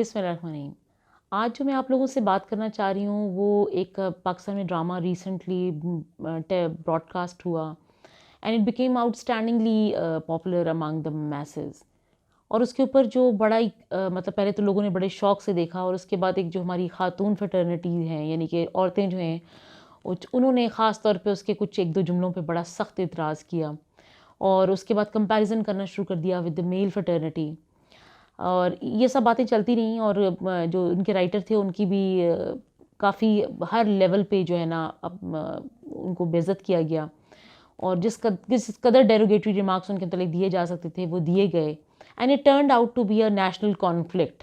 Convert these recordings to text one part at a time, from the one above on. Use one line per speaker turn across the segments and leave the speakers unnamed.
बिस्मिल्लाहिर्रहमानिर्रहीम। आज जो मैं आप लोगों से बात करना चाह रही हूँ वो एक पाकिस्तान में ड्रामा रिसेंटली ब्रॉडकास्ट हुआ and it became outstandingly popular among the messes. और उसके ऊपर जो बड़ा ही मतलब पहले तो लोगों ने बड़े शौक से देखा और उसके बाद एक जो हमारी खातून फटर्निटी हैं यानी कि औरतें जो हैं उन्होंने ख़ास तौर पे उसके कुछ एक दो जुमलों पे बड़ा सख्त इतराज़ किया और उसके बाद कंपैरिजन करना शुरू कर दिया विद द मेल फटर्निटी। और ये सब बातें चलती रहीं और जो उनके राइटर थे उनकी भी काफ़ी हर लेवल पे जो है ना उनको बेइज्जत किया गया और किस कदर डेरोगेटरी रिमार्क्स उनके मतलब दिए जा सकते थे वो दिए गए and it turned out to be a national conflict.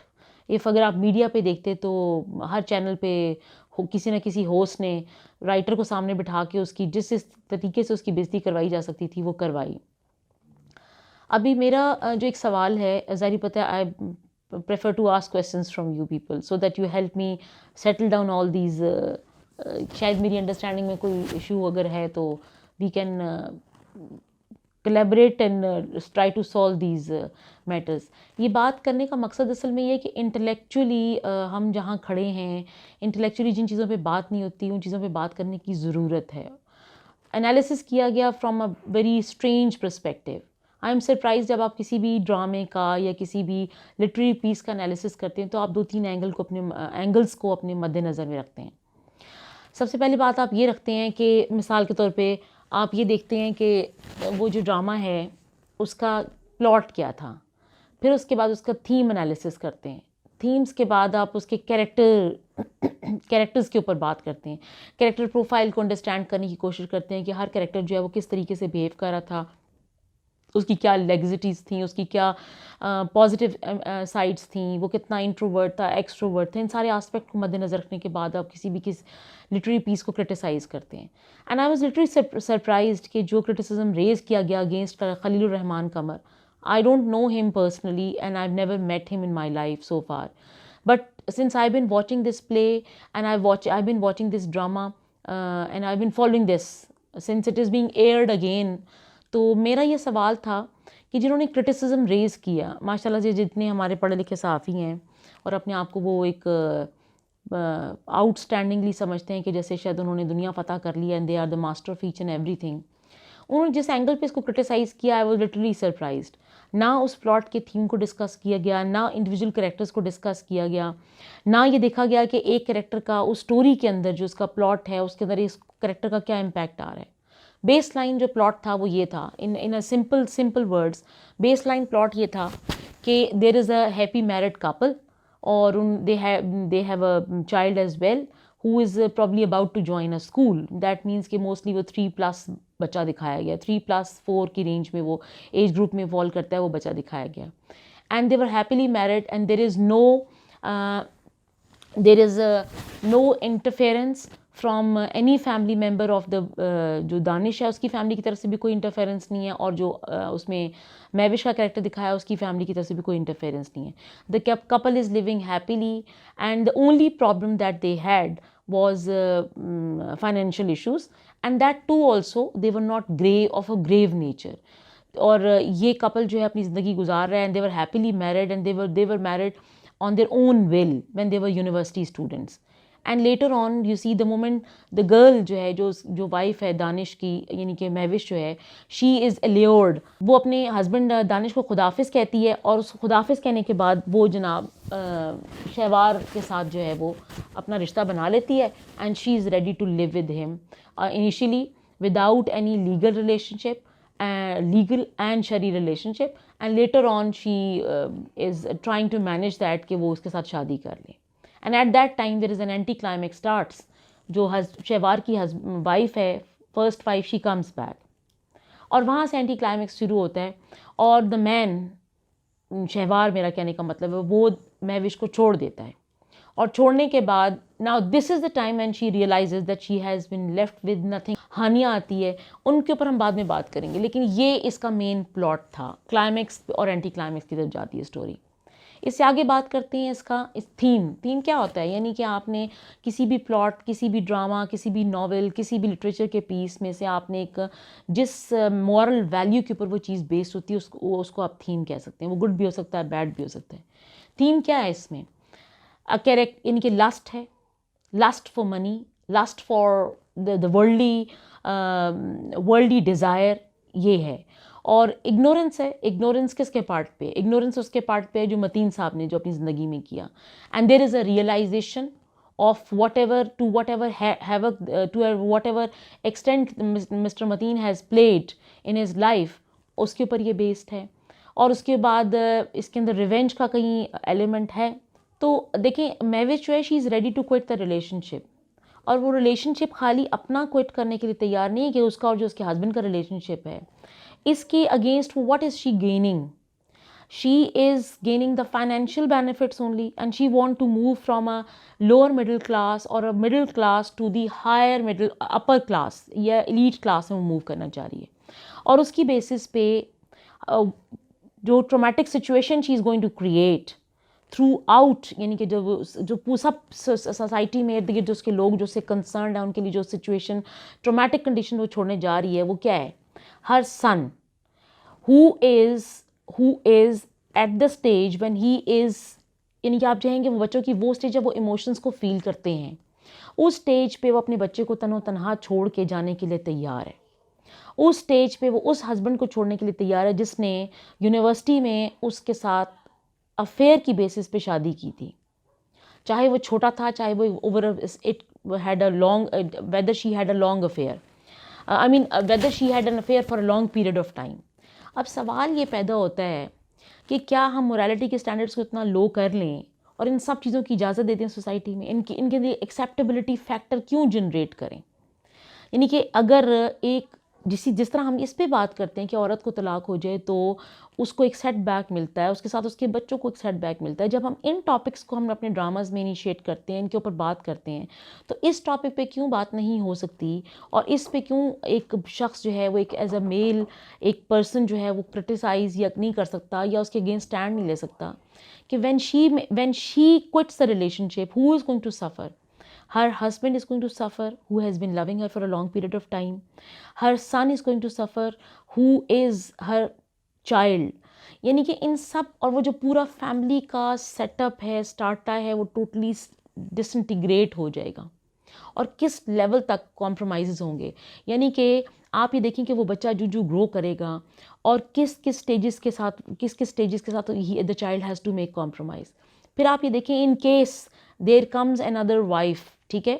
If अगर आप मीडिया पे देखते तो हर चैनल पे किसी न किसी होस्ट ने राइटर को सामने बिठा के उसकी जिस तरीके से उसकी बेइज्जती करवाई जा सकती थी वो करवाई। अभी मेरा जो एक सवाल है ज़ाहिर पता है I prefer to ask questions from you people so that you help me settle down all these. शायद मेरी अंडरस्टैंडिंग में कोई इशू अगर है तो we can collaborate and try to solve these matters. ये बात करने का मकसद असल में ये है कि इंटेलेक्चुअली हम जहाँ खड़े हैं इंटेलेक्चुअली जिन चीज़ों पे बात नहीं होती उन चीज़ों पे बात करने की ज़रूरत है। एनालिसिस किया गया from a very strange perspective. I am surprise जब आप किसी भी ड्रामे का या किसी भी लिटरेरी पीस का एनालिसिस करते हैं तो आप 2-3 एंगल्स को अपने मद्देनज़र में रखते हैं। सबसे पहली बात आप ये रखते हैं कि मिसाल के तौर पे आप ये देखते हैं कि वो जो ड्रामा है उसका प्लॉट क्या था, फिर उसके बाद उसका थीम एनालिसिस करते हैं, थीम्स के बाद आप उसके कैरेक्टर्स के ऊपर बात करते हैं, कैरेक्टर प्रोफाइल को अंडरस्टैंड करने की कोशिश करते हैं कि हर कैरेक्टर जो है वो किस तरीके से बिहेव कर रहा था, उसकी क्या लेगसिटीज़ थी, उसकी क्या पॉजिटिव साइड्स थी, वो कितना इंट्रोवर्ट था, एक्सट्रोवर्ट था। इन सारे एस्पेक्ट को मद्देनज़र रखने के बाद आप किसी लिटरेरी पीस को क्रिटिसाइज़ करते हैं। And I was literally surprised कि जो क्रिटिसिज्म रेज़ किया गया against Khalilur Rahman Qamar, I don't know him personally and I've never met him in my life so far. But since I've been watching this play and I've been watching this drama and I've been following this since it is being aired again, तो मेरा ये सवाल था कि जिन्होंने criticism rays किया माशाल्लाह से जितने हमारे पढ़े लिखे सहाफ़ी हैं और अपने आप को वो एक आउटस्टैंडिंगली समझते हैं कि जैसे शायद उन्होंने दुनिया फ़तह कर लिया and they are the master of each and everything, उन्होंने जिस एंगल पे इसको क्रिटिसाइज़ किया आई वाज लिटरली सरप्राइज्ड। ना उस प्लॉट के थीम को डिस्कस किया गया, ना इंडिविजुअल कैरेक्टर्स को डिस्कस किया गया, ना ये देखा गया कि एक कैरेक्टर का उस स्टोरी के अंदर जो उसका प्लॉट है उसके अंदर इस कैरेक्टर का क्या इम्पैक्ट आ रहा है। बेस लाइन जो प्लॉट था वो ये था, in a simple words base line plot ये था कि there is a happy married couple और they have a child as well who is probably about to join a school. That means कि मोस्टली वो 3+ बच्चा दिखाया गया, 3+4 की रेंज में वो एज ग्रुप में फॉल करता है वो बच्चा दिखाया गया। And they were happily married and there is no interference from any family member of the जो दानिश है उसकी फैमिली की तरफ से भी कोई इंटरफेरेंस नहीं है और जो उसमें महविश का कैरेक्टर दिखाया उसकी फैमिली की तरफ से भी कोई इंटरफेरेंस नहीं है। The couple is living happily and the only problem that they had was financial issues and that too also they were not of a grave nature। और ये कपल जो है अपनी ज़िंदगी गुजार रहा है and they were happily married and they were married on their own will when they were university students। And later on you see the moment the girl जो है जो वाइफ है दानिश की यानी कि महविश जो है शी इज़ एल्योर्ड, वो अपने हस्बैंड दानिश को खुदाफिज कहती है और उस खुदाफिज कहने के बाद वो जनाब शहवार के साथ जो है वो अपना रिश्ता बना लेती है and she is ready to live with him initially without any legal relationship, legal and शरी relationship and later on she is trying to manage that कि वो उसके साथ शादी कर ले। And at that time there is an anti climax starts। जो शहवार की वाइफ है first wife she comes back और वहाँ से एंटी क्लाइमेक्स शुरू होता है और द मैन शहवार मेरा कहने का मतलब है वो महविश को छोड़ देता है और छोड़ने के बाद now this is the time and she realizes that she has been left with nothing. Hania आती है उनके ऊपर हम बाद में बात करेंगे लेकिन ये इसका मेन प्लॉट था, क्लाइमेक्स और एंटी क्लाइमेक्स की तरफ जाती है स्टोरी। इससे आगे बात करते हैं इस थीम क्या होता है, यानी कि आपने किसी भी प्लॉट, किसी भी ड्रामा, किसी भी नॉवेल, किसी भी लिटरेचर के पीस में से आपने एक जिस मॉरल वैल्यू के ऊपर वो चीज़ बेस्ड होती है उसको आप थीम कह सकते हैं। वो गुड भी हो सकता है, बैड भी हो सकता है। थीम क्या है इसमें? कैरेक्ट यानी कि लस्ट है, lust for money, lust for the worldly desire, ये है। और इग्नोरेंस है, इग्नोरेंस किसके पार्ट पे? इग्नोरेंस उसके पार्ट पे है जो मतीन साहब ने जो अपनी ज़िंदगी में किया। And there is a realization of whatever extent Mr. Mateen has played in his life, उसके ऊपर ये बेस्ड है। और उसके बाद इसके अंदर रिवेंज का कहीं एलिमेंट है। तो देखें, महविश जो है, she is ready to quit the relationship, और वो रिलेशनशिप खाली अपना क्विट करने के लिए तैयार नहीं है कि उसका और जो उसके हस्बैंड का रिलेशनशिप है, इसके against what is she gaining? She is gaining the financial benefits only, and she want to move from a lower middle class or a middle class to the higher middle upper class या elite class में move करना चाह रही है। और उसकी basis पे जो traumatic situation she is going to create throughout, यानी कि जो सब सोसाइटी में इर्द गिर्द जो उसके लोग जो उससे कंसर्न है, उनके लिए जो सिचुएशन ट्रोमेटिक कंडीशन वो छोड़ने जा रही है, वो क्या है? हर सन who is at the stage when he is, यानी कि आप चाहेंगे वो बच्चों की वो स्टेज जब वो इमोशंस को फील करते हैं, उस स्टेज पे वो अपने बच्चे को तनो तनहा छोड़ के जाने के लिए तैयार है। उस स्टेज पे वो उस हस्बैंड को छोड़ने के लिए तैयार है जिसने यूनिवर्सिटी में उसके साथ अफेयर की बेसिस पे शादी की थी, चाहे वो छोटा था, चाहे वो over it had a long, whether she had a long affair, I mean whether she had an affair for a long period of time. अब सवाल ये पैदा होता है कि क्या हम मोरालिटी के स्टैंडर्ड्स को इतना लो कर लें और इन सब चीज़ों की इजाज़त देते हैं सोसाइटी में, इनके लिए एक्सेप्टेबिलिटी फैक्टर क्यों जनरेट करें? यानी कि अगर एक जिस तरह हम इस पे बात करते हैं कि औरत को तलाक हो जाए तो उसको एक सेटबैक मिलता है, उसके साथ उसके बच्चों को एक सेटबैक मिलता है, जब हम इन टॉपिक्स को हम अपने ड्रामाज में इनिशिएट करते हैं, इनके ऊपर बात करते हैं, तो इस टॉपिक पे क्यों बात नहीं हो सकती? और इस पे क्यों एक शख्स जो है वो एक एज अ मेल एक पर्सन जो है वो क्रिटिसाइज़ या नहीं कर सकता या उसके अगेंस्ट स्टैंड नहीं ले सकता कि when she quits the relationship, who is going to suffer? Her husband is going to suffer, who has been loving her for a long period of time. Her son is going to suffer, who is her child. यानी कि इन सब, और वो जो पूरा family का setup है, स्टार्टा है, वो टोटली डिसइंटीग्रेट हो जाएगा। और किस लेवल तक कॉम्प्रोमाइज़ होंगे, यानी कि आप ये देखें कि वो बच्चा जो ग्रो करेगा और किस स्टेजेस के साथ the child has to make compromise. फिर आप ये देखें, in case there comes another wife, ठीक है,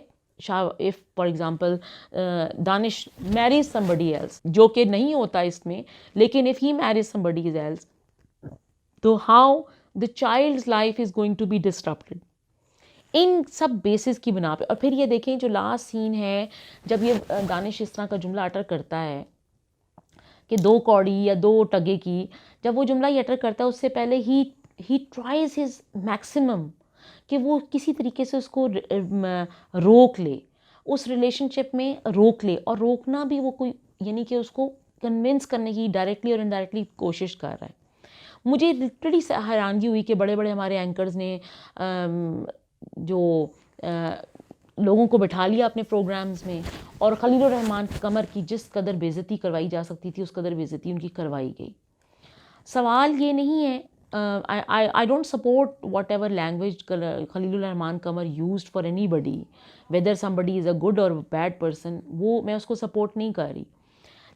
if for example Danish marries somebody else, जो कि नहीं होता इसमें, लेकिन if he marries somebody else, तो how the child's life is going to be disrupted in सब बेसिस की बना पे। और फिर ये देखें जो लास्ट सीन है, जब ये दानिश इस तरह का जुमला अटर करता है कि 2 कौड़ी या 2 टगे की, जब वो जुमला ये अटर करता है उससे पहले ही ट्राइज हिज मैक्सिमम कि वो किसी तरीके से उसको रोक ले, उस रिलेशनशिप में रोक ले, और रोकना भी वो कोई, यानी कि उसको कन्विंस करने की डायरेक्टली और इनडायरेक्टली कोशिश कर रहा है। मुझे लिटरली हैरानगी हुई कि बड़े बड़े हमारे एंकर्स ने जो लोगों को बिठा लिया अपने प्रोग्राम्स में, और खलीलुर रहमान कमर की जिस कदर बेइज्जती करवाई जा सकती थी उस कदर बेइज्जती उनकी करवाई गई। सवाल ये नहीं है, I don't support whatever language Khalilur Rahman Kamar used for anybody, whether somebody is a good or bad person, वो मैं उसको सपोर्ट नहीं कर रही,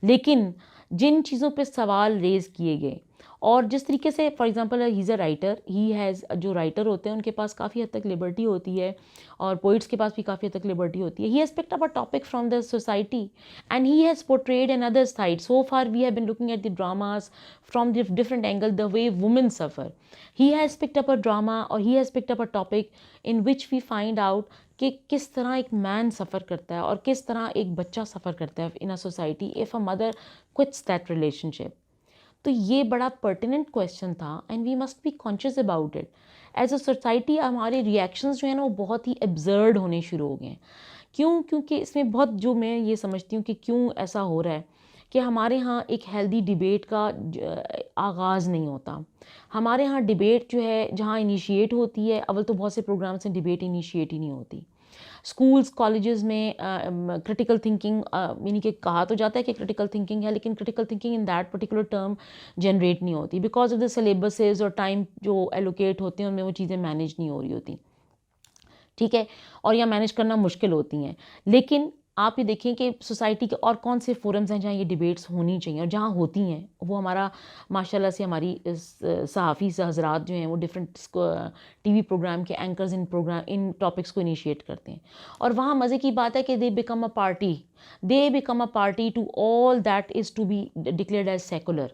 लेकिन जिन चीज़ों पे सवाल रेज़ किए गए, और जिस तरीके से for example he is a writer, he has, जो राइटर होते हैं उनके पास काफ़ी हद तक लिबर्टी होती है, और पोइट्स के पास भी काफ़ी हद तक लिबर्टी होती है। He has picked up a topic from the society and he has portrayed another side. So far we have been looking at the dramas from different angle, the way women suffer. He has picked up a drama, और he has picked up a topic in which we find out कि किस तरह एक man सफ़र करता है और किस तरह एक बच्चा सफ़र करता है in a society if a mother quits that relationship. तो ये बड़ा पर्टिनेंट क्वेश्चन था and we must be conscious about it. As a society हमारे रिएक्शंस जो है ना वो बहुत ही एब्जर्ड होने शुरू हो गए हैं। क्यों? क्योंकि इसमें बहुत, जो मैं ये समझती हूँ कि क्यों ऐसा हो रहा है कि हमारे यहाँ एक हेल्दी डिबेट का आगाज़ नहीं होता। हमारे यहाँ डिबेट जो है जहाँ इनिशिएट होती है, अव्वल तो बहुत से प्रोग्राम्स में डिबेट इनिशिएट ही नहीं होती। स्कूल्स कॉलेजेस में क्रिटिकल थिंकिंग, यानी कि कहा तो जाता है कि क्रिटिकल थिंकिंग है, लेकिन critical thinking in that particular term generate नहीं होती बिकॉज ऑफ द सिलेबसेस और टाइम जो एलोकेट होते हैं उनमें वो चीज़ें मैनेज नहीं हो रही होती। ठीक है, और या मैनेज करना मुश्किल होती हैं। लेकिन आप ये देखें कि सोसाइटी के और कौन से फोरम्स हैं जहाँ ये डिबेट्स होनी चाहिए, और जहाँ होती हैं वो हमारा माशाल्लाह से हमारी सहाफ़ी हज़रात जो हैं वो डिफरेंट टीवी प्रोग्राम के एंकर्स इन टॉपिक्स को इनिशिएट करते हैं। और वहाँ मज़े की बात है कि they become a party to all that is to be declared as secular.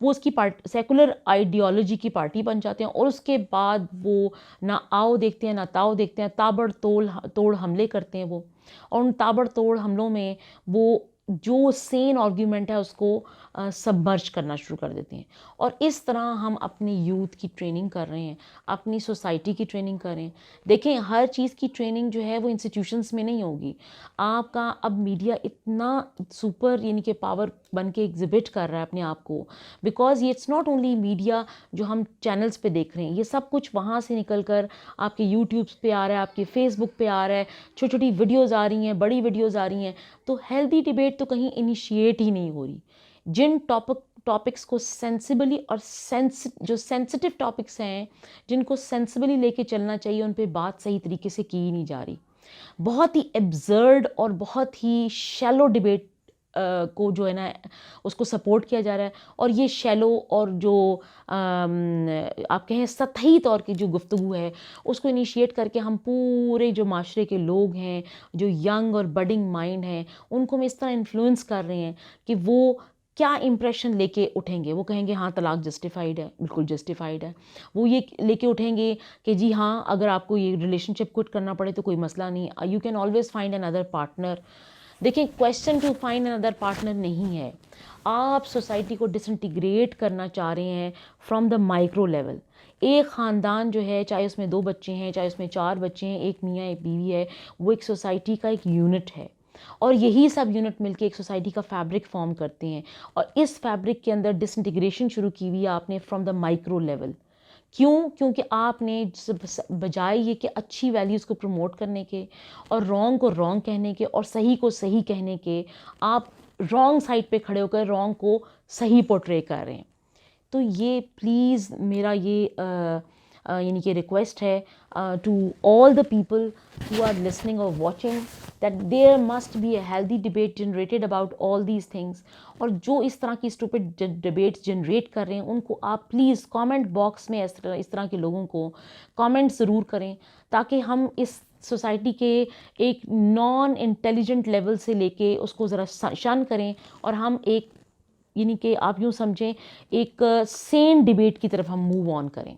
वो उसकी सेकुलर आइडियोलॉजी की पार्टी बन जाते हैं, और उसके बाद वो ना आओ देखते हैं ना ताओ देखते हैं, तोड़ हमले करते हैं वो। और उन ताबड़तोड़ हमलों में वो जो सेन आर्ग्यूमेंट है उसको सबमर्ज करना शुरू कर देते हैं। और इस तरह हम अपने यूथ की ट्रेनिंग कर रहे हैं, अपनी सोसाइटी की ट्रेनिंग कर रहे हैं। देखें, हर चीज़ की ट्रेनिंग जो है वो इंस्टीट्यूशंस में नहीं होगी। आपका अब मीडिया इतना सुपर यानी कि पावर बन के एग्जिबिट कर रहा है अपने आप को, बिकॉज ये इट्स नॉट ओनली मीडिया जो हम चैनल्स पे देख रहे हैं, ये सब कुछ वहाँ से निकल कर आपके यूट्यूब्स पे आ रहा है, आपके फेसबुक पे आ रहा है, छोटी छोटी वीडियोज़ आ रही हैं, बड़ी वीडियोज़ आ रही हैं। तो हेल्दी डिबेट तो कहीं इनिशिएट ही नहीं हो रही। जिन टॉपिक्स को सेंसिबली और जो सेंसिटिव टॉपिक्स हैं जिनको सेंसिबली लेके चलना चाहिए, उन पे बात सही तरीके से की ही नहीं जा रही। बहुत ही एब्जर्ड और बहुत ही शैलो डिबेट को जो है ना उसको सपोर्ट किया जा रहा है। और ये शैलो और जो आप कहें सतही तौर की जो गुफ्तगू है उसको इनिशिएट करके हम पूरे जो माशरे के लोग हैं, जो यंग और बडिंग माइंड हैं, उनको हम इस तरह इन्फ्लुएंस कर रहे हैं कि वो क्या इंप्रेशन लेके उठेंगे। वो कहेंगे हाँ तलाक जस्टिफाइड है, बिल्कुल जस्टिफाइड है। वो ये लेके उठेंगे कि जी हाँ, अगर आपको ये रिलेशनशिप क्विट करना पड़े तो कोई मसला नहीं, you can always find another partner. देखिए, question to find another partner नहीं है। आप सोसाइटी को डिसइंटीग्रेट करना चाह रहे हैं फ्रॉम द माइक्रो लेवल। एक ख़ानदान जो है, चाहे उसमें 2 बच्चे हैं, चाहे उसमें 4 बच्चे हैं, एक मियाँ एक बीवी है, वो एक सोसाइटी का एक यूनिट है। और यही सब यूनिट मिलके एक सोसाइटी का फैब्रिक फॉर्म करते हैं। और इस फैब्रिक के अंदर डिसइंटीग्रेशन शुरू की हुई है आपने फ्रॉम द माइक्रो लेवल। क्यों? क्योंकि आपने बजाय ये कि अच्छी वैल्यूज़ को प्रमोट करने के और रॉन्ग को रॉन्ग कहने के और सही को सही कहने के, आप रॉन्ग साइड पे खड़े होकर रॉन्ग को सही पोर्ट्रे कर रहे हैं। तो ये प्लीज़ मेरा ये यानी कि रिक्वेस्ट है to all the people who are listening or watching, that there must be a healthy debate generated about all these things। और जो इस तरह की स्टूपिड डिबेट्स जनरेट कर रहे हैं उनको आप प्लीज़ कमेंट बॉक्स में इस तरह के लोगों को कमेंट ज़रूर करें, ताकि हम इस सोसाइटी के एक नॉन इंटेलिजेंट लेवल से लेके उसको ज़रा शन करें, और हम एक यानी कि आप यूँ समझें एक सेन डिबेट की तरफ हम मूव ऑन करें।